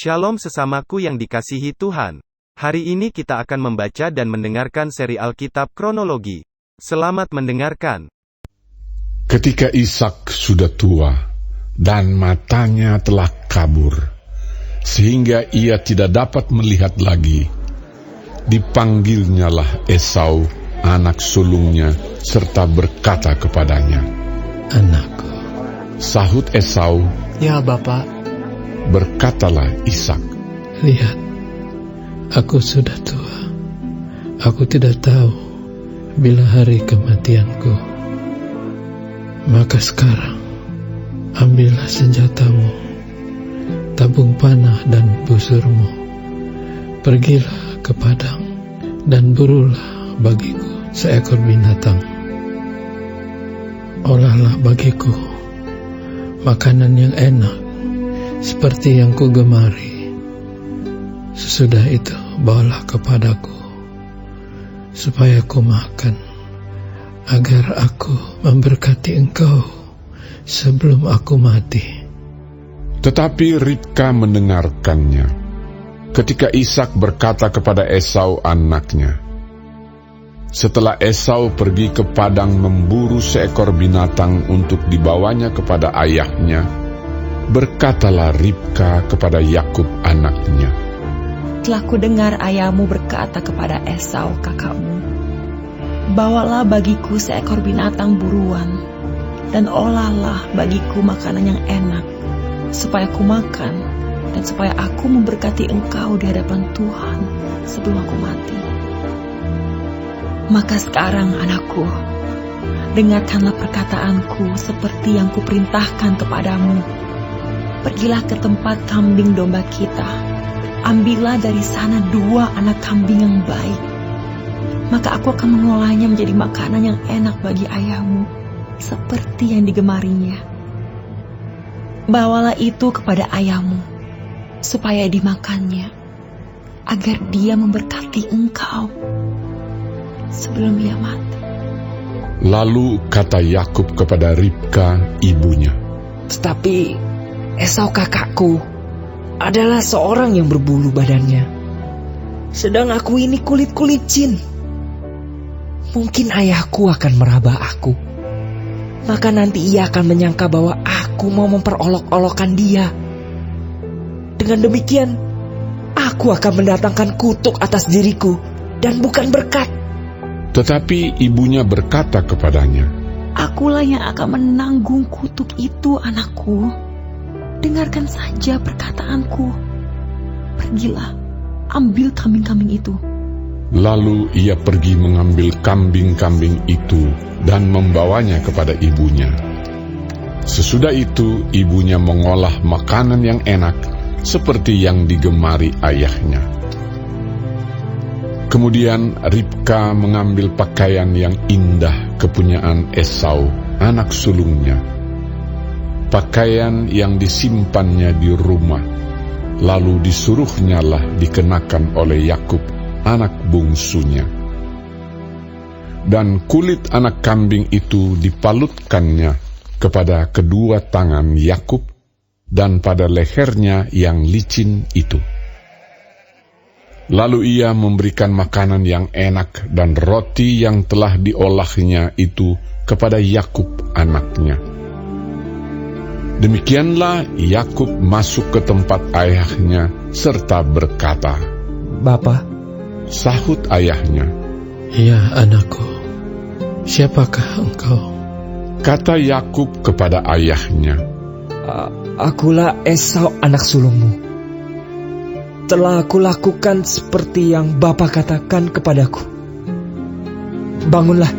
Shalom sesamaku yang dikasihi Tuhan. Hari ini kita akan membaca dan mendengarkan seri Alkitab kronologi. Selamat mendengarkan. Ketika Ishak sudah tua dan matanya telah kabur, sehingga ia tidak dapat melihat lagi, dipanggilnyalah Esau, anak sulungnya, serta berkata kepadanya, "Anakku." Sahut Esau, "Ya, Bapak." Berkatalah Ishak, "Lihat, aku sudah tua. Aku tidak tahu bila hari kematianku. Maka sekarang, ambillah senjatamu, tabung panah dan busurmu. Pergilah ke padang dan burulah bagiku seekor binatang. Olahlah bagiku makanan yang enak, seperti yang ku gemari. Sesudah itu bawalah kepadaku, supaya ku makan, agar aku memberkati engkau sebelum aku mati." tetapi Ribka mendengarkannya. Ketika Ishak berkata kepada Esau anaknya, setelah Esau pergi ke padang memburu seekor binatang untuk dibawanya kepada ayahnya, berkatalah Ribka kepada Yakub anaknya, "Telah kudengar ayahmu berkata kepada Esau kakakmu, bawalah bagiku seekor binatang buruan, dan olahlah bagiku makanan yang enak, supaya ku makan, dan supaya aku memberkati engkau di hadapan Tuhan sebelum aku mati. Maka sekarang anakku, dengarkanlah perkataanku seperti yang kuperintahkan kepadamu. Pergilah ke tempat kambing domba kita, ambillah dari sana 2 anak kambing yang baik. Maka aku akan mengolahnya menjadi makanan yang enak bagi ayahmu, seperti yang digemarinya. Bawalah itu kepada ayahmu, supaya dimakannya, agar dia memberkati engkau sebelum ia mati." Lalu kata Yakub kepada Ribka ibunya, "Tetapi Esau kakakku adalah seorang yang berbulu badannya, sedang aku ini kulit licin. Mungkin ayahku akan meraba aku, maka nanti ia akan menyangka bahwa aku mau memperolok-olokkan dia. Dengan demikian, aku akan mendatangkan kutuk atas diriku dan bukan berkat." Tetapi ibunya berkata kepadanya, "Akulah yang akan menanggung kutuk itu, anakku. Dengarkan saja perkataanku. Pergilah, ambil kambing-kambing itu." Lalu ia pergi mengambil kambing-kambing itu dan membawanya kepada ibunya. Sesudah itu ibunya mengolah makanan yang enak seperti yang digemari ayahnya. Kemudian Ribka mengambil pakaian yang indah kepunyaan Esau, anak sulungnya, pakaian yang disimpannya di rumah, lalu disuruhnyalah dikenakan oleh Yakub, anak bungsunya. Dan kulit anak kambing itu dipalutkannya kepada kedua tangan Yakub dan pada lehernya yang licin itu. Lalu ia memberikan makanan yang enak dan roti yang telah diolahnya itu kepada Yakub anaknya. Demikianlah Yakub masuk ke tempat ayahnya serta berkata, "Bapak." Sahut ayahnya, "Ya, anakku, siapakah engkau?" Kata Yakub kepada ayahnya, Akulah Esau anak sulungmu. Telah aku lakukan seperti yang Bapak katakan kepadaku. Bangunlah,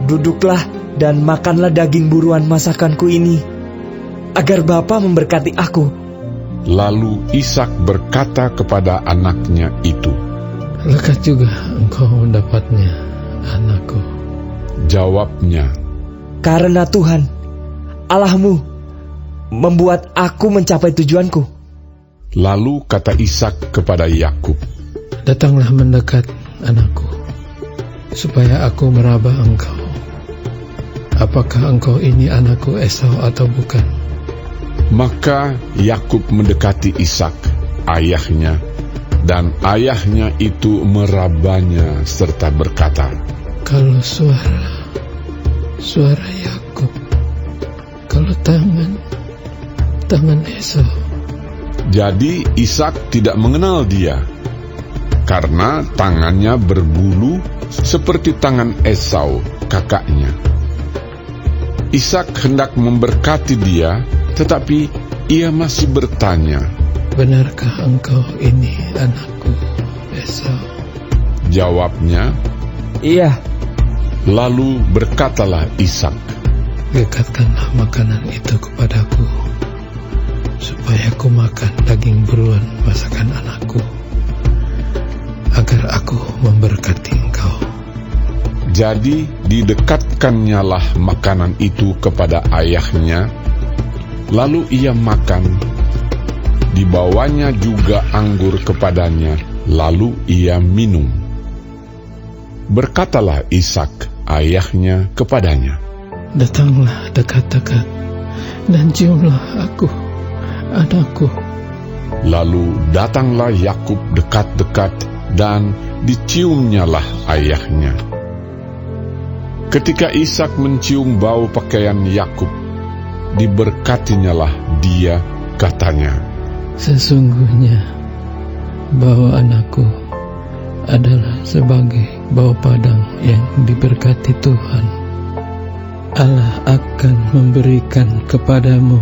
duduklah dan makanlah daging buruan masakanku ini, agar Bapak memberkati aku." Lalu Ishak berkata kepada anaknya itu, "Lekat juga engkau mendapatnya, anakku." Jawabnya, "Karena Tuhan, Allahmu, membuat aku mencapai tujuanku." Lalu kata Ishak kepada Yakub, "Datanglah mendekat, anakku, supaya aku meraba engkau. Apakah engkau ini anakku Esau atau bukan?" Maka Yakub mendekati Ishak ayahnya, dan ayahnya itu merabanya serta berkata, Kalau suara Yakub, kalau tangan Esau. Jadi Ishak tidak mengenal dia, karena tangannya berbulu seperti tangan Esau, kakaknya. Ishak hendak memberkati dia, tetapi ia masih bertanya, Benarkah engkau ini anakku, Esau? Jawabnya, Iya. lalu berkatalah Ishak, Dekatkanlah makanan itu kepadaku, supaya aku makan daging buruan masakan anakku, agar aku memberkati engkau. Jadi didekatkannyalah makanan itu kepada ayahnya, lalu ia makan. Dibawanya juga anggur kepadanya, lalu ia minum. Berkatalah Ishak ayahnya kepadanya, Datanglah dekat-dekat, dan ciumlah aku, anakku. Lalu datanglah Yakub dekat-dekat, dan diciumnyalah ayahnya. Ketika Ishak mencium bau pakaian Yakub, diberkatinyalah dia, katanya, Sesungguhnya bau anakku adalah sebagai bau padang yang diberkati Tuhan. Allah akan memberikan kepadamu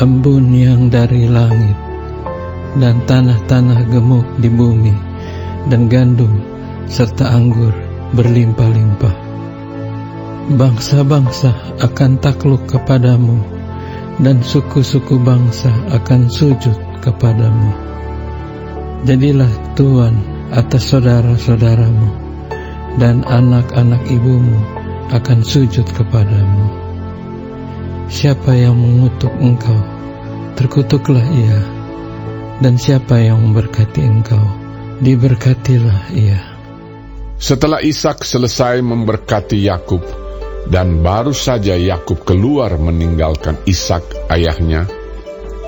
embun yang dari langit, dan tanah-tanah gemuk di bumi, dan gandum serta anggur berlimpah-limpah. Bangsa-bangsa akan takluk kepadamu, dan suku-suku bangsa akan sujud kepadamu. Jadilah tuan atas saudara-saudaramu, dan anak-anak ibumu akan sujud kepadamu. Siapa yang mengutuk engkau, terkutuklah ia, dan siapa yang memberkati engkau, diberkatilah ia. Setelah Ishak selesai memberkati Yakub, dan baru saja Yakub keluar meninggalkan Ishak ayahnya,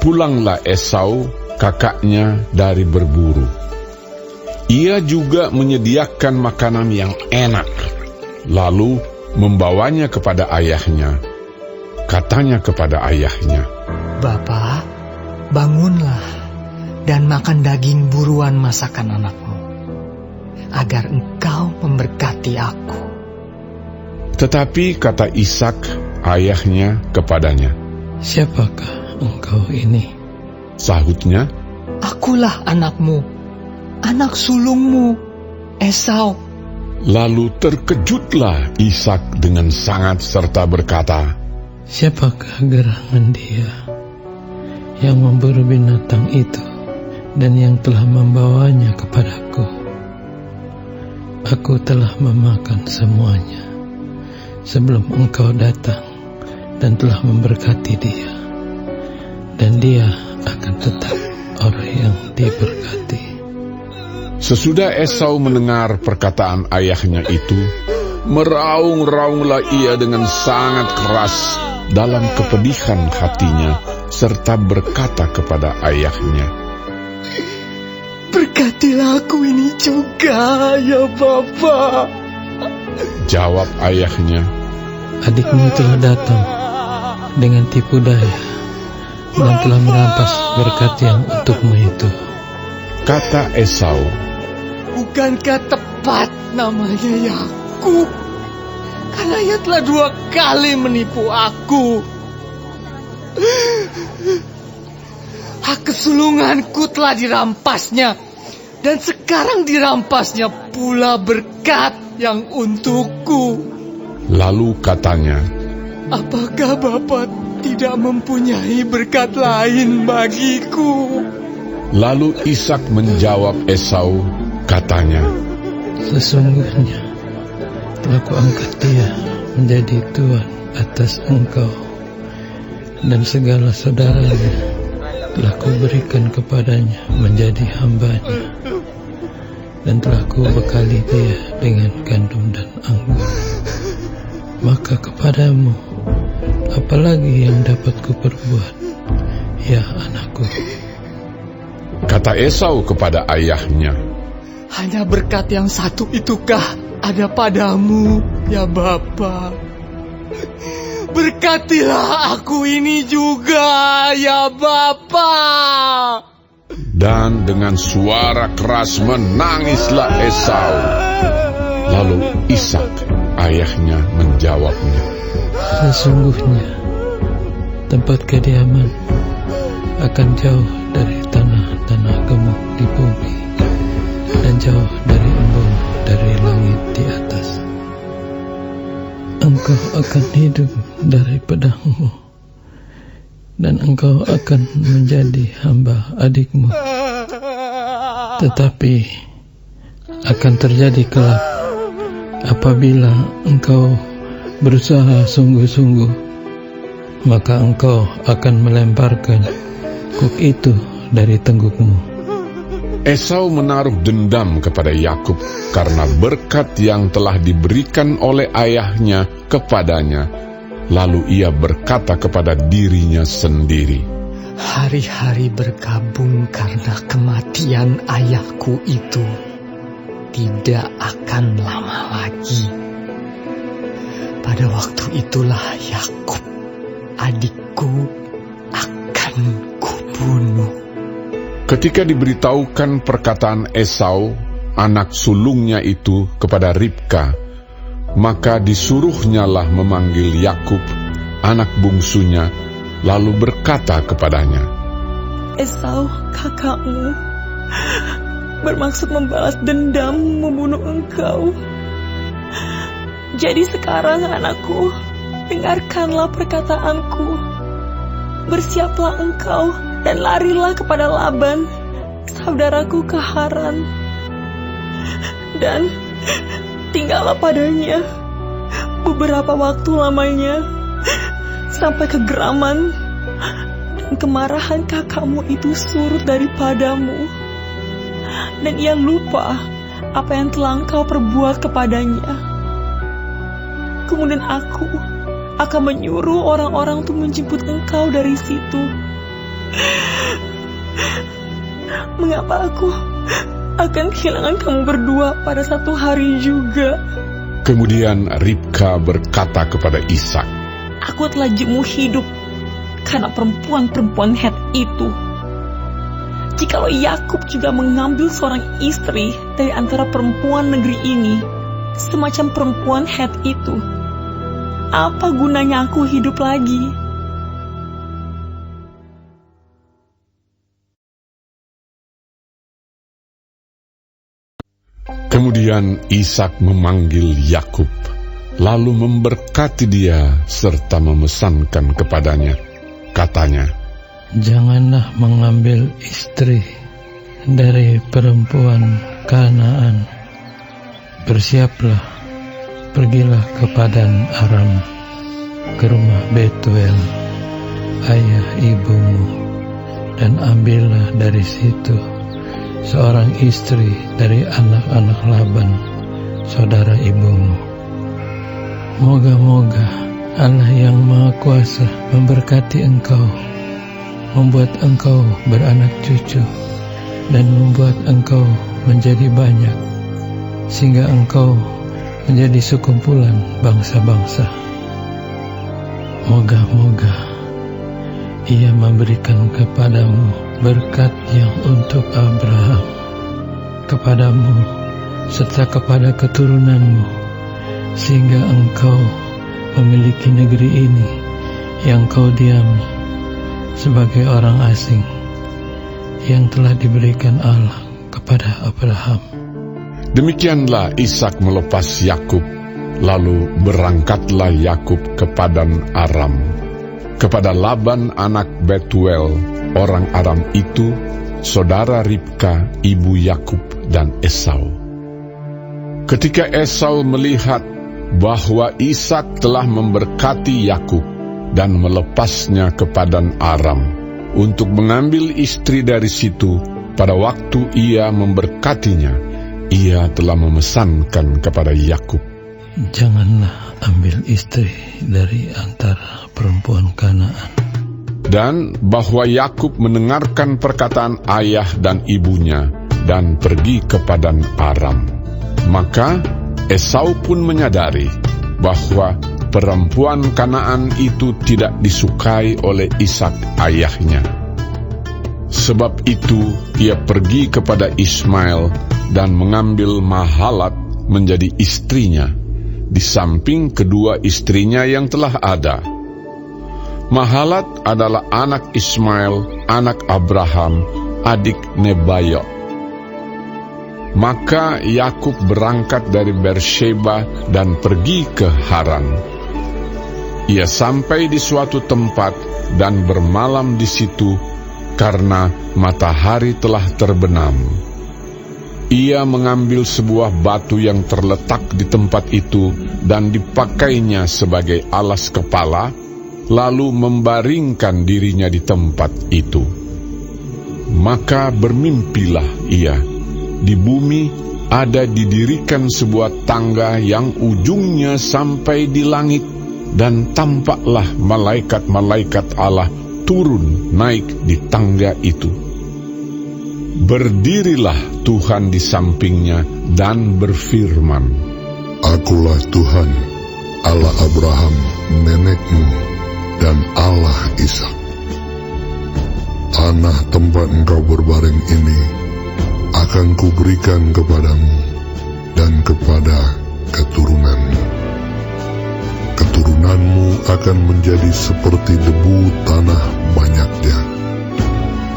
pulanglah Esau kakaknya dari berburu. Ia juga menyediakan makanan yang enak, lalu membawanya kepada ayahnya. Katanya kepada ayahnya, Bapa, bangunlah dan makan daging buruan masakan anakmu, agar engkau memberkati aku. Tetapi kata Ishak ayahnya kepadanya, Siapakah engkau ini? Sahutnya, Akulah anakmu, anak sulungmu, Esau. lalu terkejutlah Ishak dengan sangat serta berkata, Siapakah gerangan dia yang memburu binatang itu dan yang telah membawanya kepadaku? Aku telah memakan semuanya sebelum engkau datang dan telah memberkati dia, dan dia akan tetap orang yang diberkati. Sesudah Esau mendengar perkataan ayahnya itu, meraung-raunglah ia dengan sangat keras dalam kepedihan hatinya, serta berkata kepada ayahnya, Berkatilah aku ini juga, ya Bapa. Jawab ayahnya, adikmu telah datang dengan tipu daya dan telah merampas berkat yang untukmu itu. Kata Esau, Bukankah tepat namanya Yakub? Karena ia telah 2 kali menipu aku. Hak kesulunganku telah dirampasnya, dan sekarang dirampasnya pula berkat yang untukku. Lalu katanya, Apakah Bapa tidak mempunyai berkat lain bagiku? Lalu Ishak menjawab Esau, katanya, Sesungguhnya telah kuangkat dia menjadi tuan atas engkau, dan segala saudaranya telah kuberikan kepadanya menjadi hambanya, dan telah kubekali dia dengan gandum dan anggur. Maka kepadamu, apalagi yang dapat kuperbuat, ya anakku? Kata Esau kepada ayahnya, hanya berkat yang satu itukah ada padamu, ya Bapa? Berkatilah aku ini juga, ya Bapa. dan dengan suara keras menangislah Esau. Lalu Ishak, ayahnya, menjawabnya, Sesungguhnya tempat kediaman akan jauh dari tanah-tanah gemuk di bumi, dan jauh dari embun dari langit di atas. Engkau akan hidup dari pedangmu, dan engkau akan menjadi hamba adikmu. Tetapi akan terjadi kelak apabila engkau berusaha sungguh-sungguh, maka engkau akan melemparkan kuk itu dari tenggukmu. Esau menaruh dendam kepada Yakub karena berkat yang telah diberikan oleh ayahnya kepadanya. Lalu ia berkata kepada dirinya sendiri, Hari-hari berkabung karena kematian ayahku itu tidak akan lama lagi. Pada waktu itulah Yakub, adikku, akan kubunuh. Ketika diberitahukan perkataan Esau, anak sulungnya itu, kepada Ribka, maka disuruhnyalah memanggil Yakub, anak bungsunya, lalu berkata kepadanya, Esau, kakakmu, bermaksud membalas dendam membunuh engkau. Jadi sekarang anakku, dengarkanlah perkataanku. Bersiaplah engkau dan larilah kepada Laban, saudaraku ke Haran. Dan tinggallah padanya beberapa waktu lamanya, sampai kegeraman dan kemarahan kakakmu itu surut daripadamu, dan ia lupa apa yang telah engkau perbuat kepadanya. Kemudian aku akan menyuruh orang-orang untuk menjemput engkau dari situ. Mengapa aku akan kehilangan kamu berdua pada satu hari juga? Kemudian Ribka berkata kepada Ishak, Aku telah jemu hidup karena perempuan-perempuan Het itu. Jikalau Yakub juga mengambil seorang istri dari antara perempuan negeri ini, semacam perempuan Het itu, apa gunanya aku hidup lagi? Kemudian Ishak memanggil Yakub, lalu memberkati dia serta memesankan kepadanya. Katanya, Janganlah mengambil istri dari perempuan Kanaan. Bersiaplah, pergilah ke Padan Aram, ke rumah Betuel, ayah ibumu, dan ambillah dari situ seorang istri dari anak-anak Laban, saudara ibumu. Moga-moga Allah yang Maha Kuasa memberkati engkau, membuat engkau beranak cucu, dan membuat engkau menjadi banyak, sehingga engkau menjadi sekumpulan bangsa-bangsa. Moga-moga Ia memberikan kepadamu berkat yang untuk Abraham, kepadamu serta kepada keturunanmu, sehingga engkau memiliki negeri ini yang kau diami sebagai orang asing, yang telah diberikan Allah kepada Abraham. demikianlah Ishak melepas Yakub, lalu berangkatlah Yakub ke Padan Aram, kepada Laban anak Betuel, orang Aram itu, saudara Ribka, ibu Yakub dan Esau. Ketika Esau melihat bahwa Ishak telah memberkati Yakub dan melepasnya ke Padan Aram untuk mengambil istri dari situ, pada waktu ia memberkatinya, ia telah memesankan kepada Yakub, Janganlah ambil istri dari antara perempuan Kanaan. Dan bahwa Yakub mendengarkan perkataan ayah dan ibunya dan pergi ke Padan Aram. Maka Esau pun menyadari bahwa perempuan Kanaan itu tidak disukai oleh Ishak ayahnya. Sebab itu ia pergi kepada Ismail dan mengambil Mahalat menjadi istrinya, di samping kedua istrinya yang telah ada. Mahalat adalah anak Ismail, anak Abraham, adik Nebayot. Maka Yakub berangkat dari Beersheba dan pergi ke Haran. Ia sampai di suatu tempat dan bermalam di situ karena matahari telah terbenam. Ia mengambil sebuah batu yang terletak di tempat itu dan dipakainya sebagai alas kepala, lalu membaringkan dirinya di tempat itu. Maka bermimpilah ia. Di bumi ada didirikan sebuah tangga yang ujungnya sampai di langit, dan tampaklah malaikat-malaikat Allah turun naik di tangga itu. Berdirilah Tuhan di sampingnya dan berfirman, Akulah Tuhan, Allah Abraham, nenekmu, dan Allah Ishak. Tanah tempat engkau berbaring ini akan kuberikan kepadamu dan kepada keturunanmu. Keturunanmu akan menjadi seperti debu tanah banyaknya,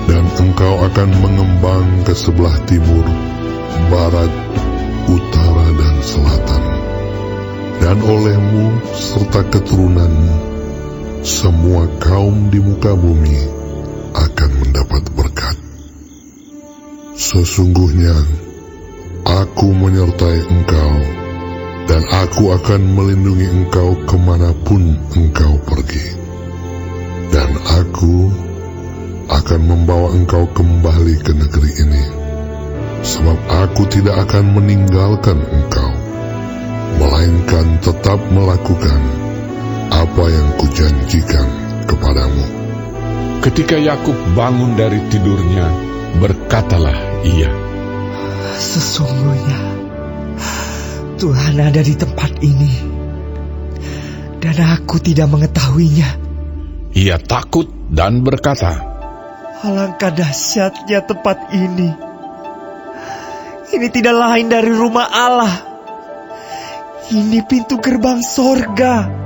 dan engkau akan mengembang ke sebelah timur, barat, utara, dan selatan. Dan olehmu serta keturunanmu, semua kaum di muka bumi akan mendapat berkat. Sesungguhnya aku menyertai engkau, dan aku akan melindungi engkau kemanapun engkau pergi. Dan aku akan membawa engkau kembali ke negeri ini, sebab aku tidak akan meninggalkan engkau, melainkan tetap melakukan apa yang kujanjikan kepadamu. Ketika Yakub bangun dari tidurnya, berkatalah ia, Sesungguhnya Tuhan ada di tempat ini, dan aku tidak mengetahuinya. Ia takut dan berkata, Alangkah dahsyatnya tempat ini. Ini tidak lain dari rumah Allah. Ini pintu gerbang sorga.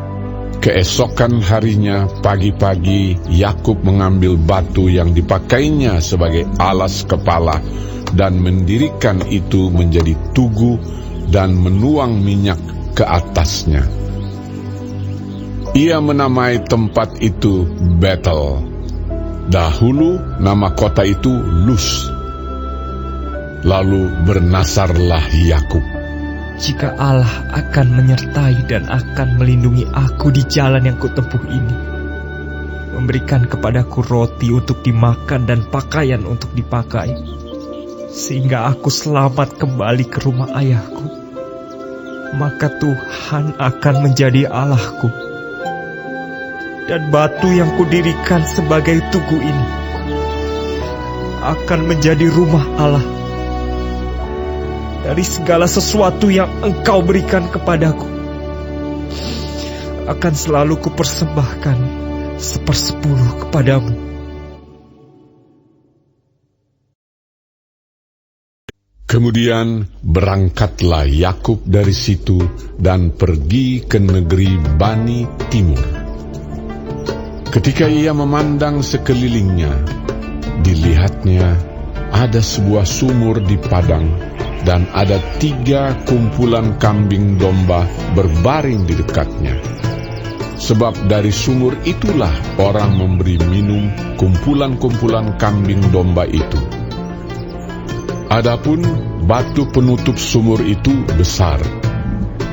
Keesokan harinya pagi-pagi Yakub mengambil batu yang dipakainya sebagai alas kepala dan mendirikan itu menjadi tugu dan menuang minyak ke atasnya. Ia menamai tempat itu Betel. Dahulu nama kota itu Luz. Lalu bernasarlah Yakub, Jika Allah akan menyertai dan akan melindungi aku di jalan yang kutempuh ini, memberikan kepadaku roti untuk dimakan dan pakaian untuk dipakai, sehingga aku selamat kembali ke rumah ayahku, maka Tuhan akan menjadi Allahku, dan batu yang kudirikan sebagai tugu ini akan menjadi rumah Allah. Dari segala sesuatu yang engkau berikan kepadaku, akan selalu kupersembahkan 1/10 kepadamu. Kemudian berangkatlah Yakub dari situ dan pergi ke negeri Bani Timur. Ketika ia memandang sekelilingnya, dilihatnya ada sebuah sumur di padang, dan ada 3 kumpulan kambing domba berbaring di dekatnya. Sebab dari sumur itulah orang memberi minum kumpulan-kumpulan kambing domba itu. Adapun batu penutup sumur itu besar,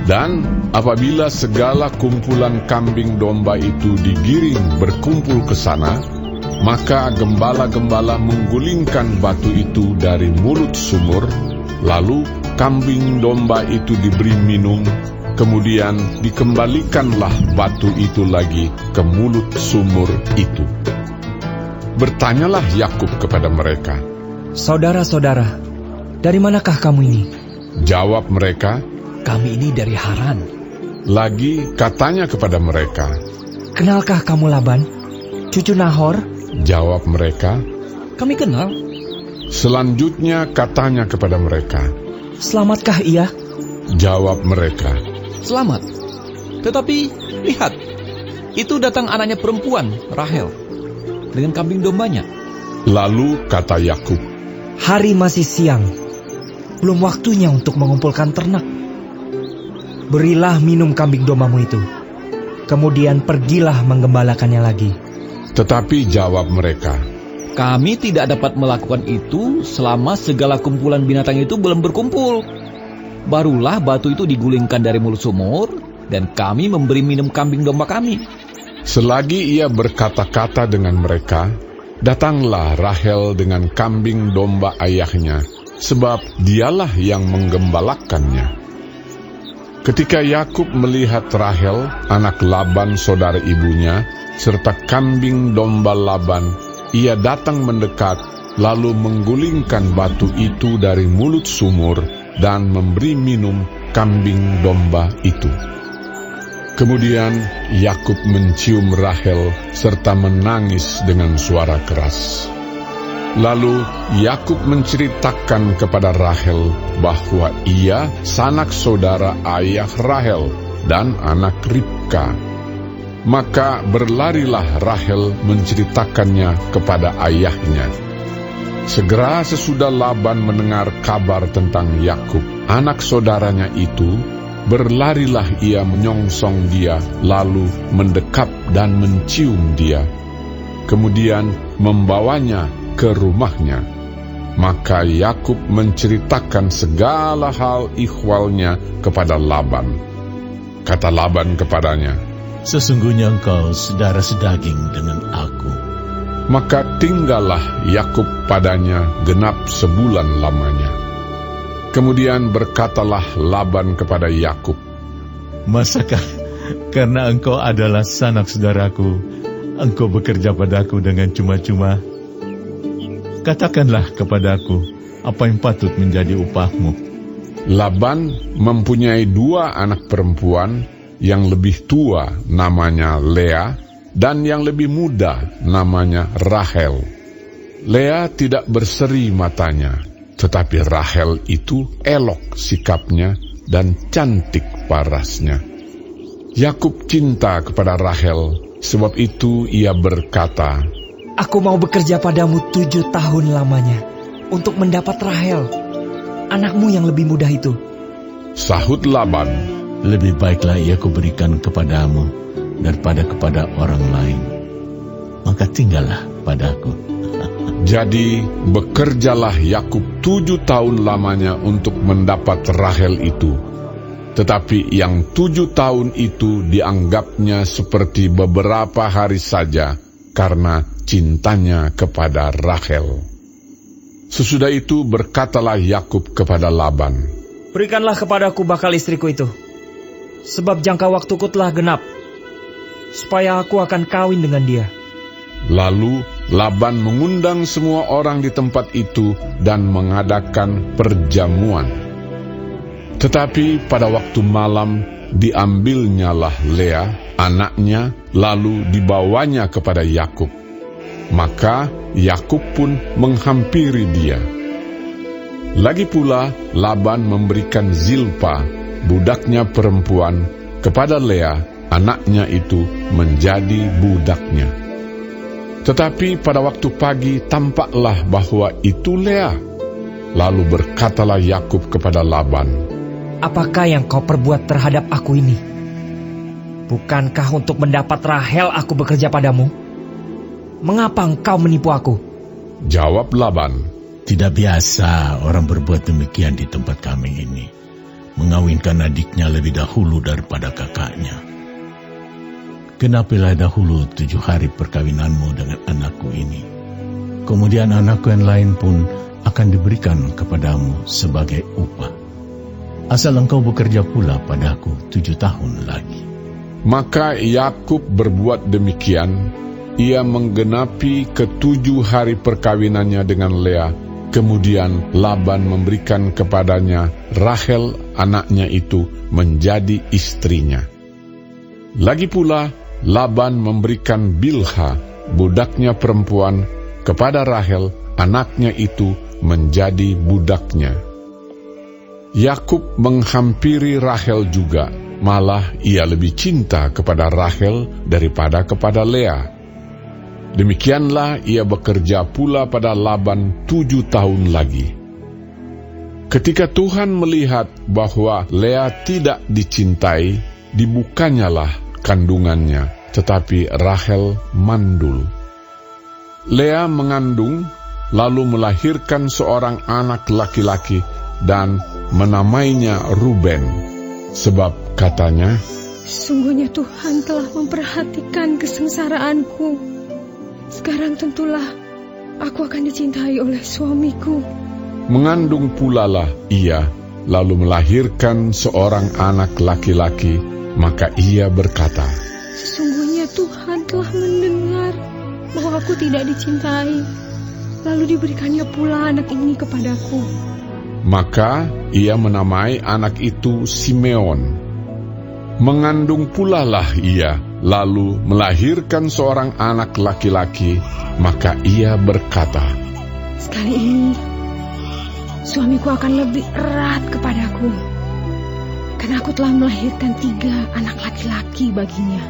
dan apabila segala kumpulan kambing domba itu digiring berkumpul ke sana, maka gembala-gembala menggulingkan batu itu dari mulut sumur. Lalu kambing domba itu diberi minum, kemudian dikembalikanlah batu itu lagi ke mulut sumur itu. bertanyalah Yakub kepada mereka. Saudara-saudara, dari manakah kamu ini? Jawab mereka. Kami ini dari Haran. Lagi katanya kepada mereka. Kenalkah kamu Laban, cucu Nahor? Jawab mereka. Kami kenal. Selanjutnya katanya kepada mereka. Selamatkah ia? Jawab mereka. Selamat. Tetapi lihat, itu datang anaknya perempuan, Rahel, dengan kambing dombanya. Lalu kata Yakub. Hari masih siang, belum waktunya untuk mengumpulkan ternak. Berilah minum kambing dombamu itu, kemudian pergilah menggembalakannya lagi. Tetapi jawab mereka. Kami tidak dapat melakukan itu selama segala kumpulan binatang itu belum berkumpul. Barulah batu itu digulingkan dari mulut sumur, dan kami memberi minum kambing domba kami. Selagi ia berkata-kata dengan mereka, datanglah Rahel dengan kambing domba ayahnya, sebab dialah yang menggembalakannya. Ketika Yakub melihat Rahel, anak Laban saudara ibunya, serta kambing domba Laban, ia datang mendekat, lalu menggulingkan batu itu dari mulut sumur, dan memberi minum kambing domba itu. Kemudian Yakub mencium Rahel serta menangis dengan suara keras. Lalu Yakub menceritakan kepada Rahel bahwa ia sanak saudara ayah Rahel dan anak Ribka. Maka berlarilah Rahel menceritakannya kepada ayahnya. Segera sesudah Laban mendengar kabar tentang Yakub, anak saudaranya itu, berlarilah ia menyongsong dia, lalu mendekap dan mencium dia. Kemudian membawanya ke rumahnya. Maka Yakub menceritakan segala hal ihwalnya kepada Laban. Kata Laban kepadanya, Sesungguhnya engkau saudara sedaging dengan aku. Maka tinggallah Yakub padanya genap sebulan lamanya. Kemudian berkatalah Laban kepada Yakub, Masakah karena engkau adalah sanak saudaraku, engkau bekerja padaku dengan cuma-cuma? Katakanlah kepadaku, apa yang patut menjadi upahmu? Laban mempunyai 2 anak perempuan, yang lebih tua namanya Lea, dan yang lebih muda namanya Rahel. Lea tidak berseri matanya, tetapi Rahel itu elok sikapnya dan cantik parasnya. Yakub cinta kepada Rahel, sebab itu ia berkata, Aku mau bekerja padamu 7 tahun lamanya untuk mendapat Rahel, anakmu yang lebih muda itu. Sahut Laban, Lebih baiklah ia kuberikan kepadamu daripada kepada orang lain. Maka tinggallah padaku. Jadi bekerjalah Yakub 7 tahun lamanya untuk mendapat Rahel itu. Tetapi yang 7 tahun itu dianggapnya seperti beberapa hari saja, karena cintanya kepada Rahel. Sesudah itu berkatalah Yakub kepada Laban, Berikanlah kepadaku bakal istriku itu, sebab jangka waktuku telah genap, supaya aku akan kawin dengan dia. Lalu Laban mengundang semua orang di tempat itu dan mengadakan perjamuan. Tetapi pada waktu malam diambilnyalah Lea, anaknya, lalu dibawanya kepada Yakub. Maka Yakub pun menghampiri dia. Lagi pula Laban memberikan Zilpa, budaknya perempuan, kepada Lea, anaknya itu, menjadi budaknya. Tetapi pada waktu pagi tampaklah bahwa itu Lea. Lalu berkatalah Yakub kepada Laban, Apakah yang kau perbuat terhadap aku ini? Bukankah untuk mendapat Rahel aku bekerja padamu? Mengapa engkau menipu aku? Jawab Laban, Tidak biasa orang berbuat demikian di tempat kami ini, mengawinkan adiknya lebih dahulu daripada kakaknya. Genapilah dahulu 7 hari perkawinanmu dengan anakku ini. Kemudian anakku yang lain pun akan diberikan kepadamu sebagai upah. Asal engkau bekerja pula padaku 7 tahun lagi. Maka Yakub berbuat demikian, ia menggenapi ke-7 hari perkawinannya dengan Lea. Kemudian Laban memberikan kepadanya Rahel anaknya itu menjadi istrinya. Lagi pula Laban memberikan Bilha budaknya perempuan kepada Rahel anaknya itu menjadi budaknya. Yakub menghampiri Rahel juga, malah ia lebih cinta kepada Rahel daripada kepada Lea. Demikianlah ia bekerja pula pada Laban 7 tahun lagi. Ketika Tuhan melihat bahwa Lea tidak dicintai, dibukanyalah kandungannya, tetapi Rahel mandul. Lea mengandung, lalu melahirkan seorang anak laki-laki dan menamainya Ruben, sebab katanya, "Sungguhnya Tuhan telah memperhatikan kesengsaraanku. Sekarang tentulah aku akan dicintai oleh suamiku." Mengandung pulalah ia, lalu melahirkan seorang anak laki-laki, maka ia berkata, "Sesungguhnya Tuhan telah mendengar bahwa aku tidak dicintai, lalu diberikannya pula anak ini kepadaku." Maka ia menamai anak itu Simeon. Mengandung pulalah ia, lalu melahirkan seorang anak laki-laki, maka ia berkata, "Sekali ini suamiku akan lebih erat kepadaku, karena aku telah melahirkan 3 anak laki-laki baginya."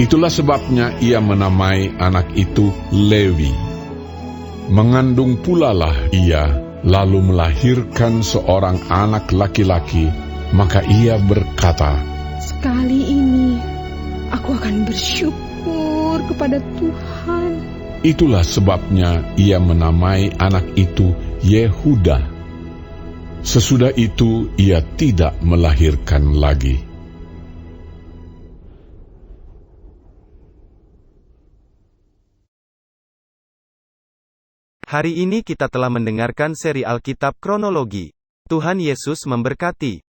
Itulah sebabnya ia menamai anak itu Lewi. Mengandung pulalah ia, lalu melahirkan seorang anak laki-laki, maka ia berkata, "Sekali ini aku akan bersyukur kepada Tuhan." Itulah sebabnya ia menamai anak itu Yehuda. Sesudah itu ia tidak melahirkan lagi. Hari ini kita telah mendengarkan seri Alkitab Kronologi. Tuhan Yesus memberkati.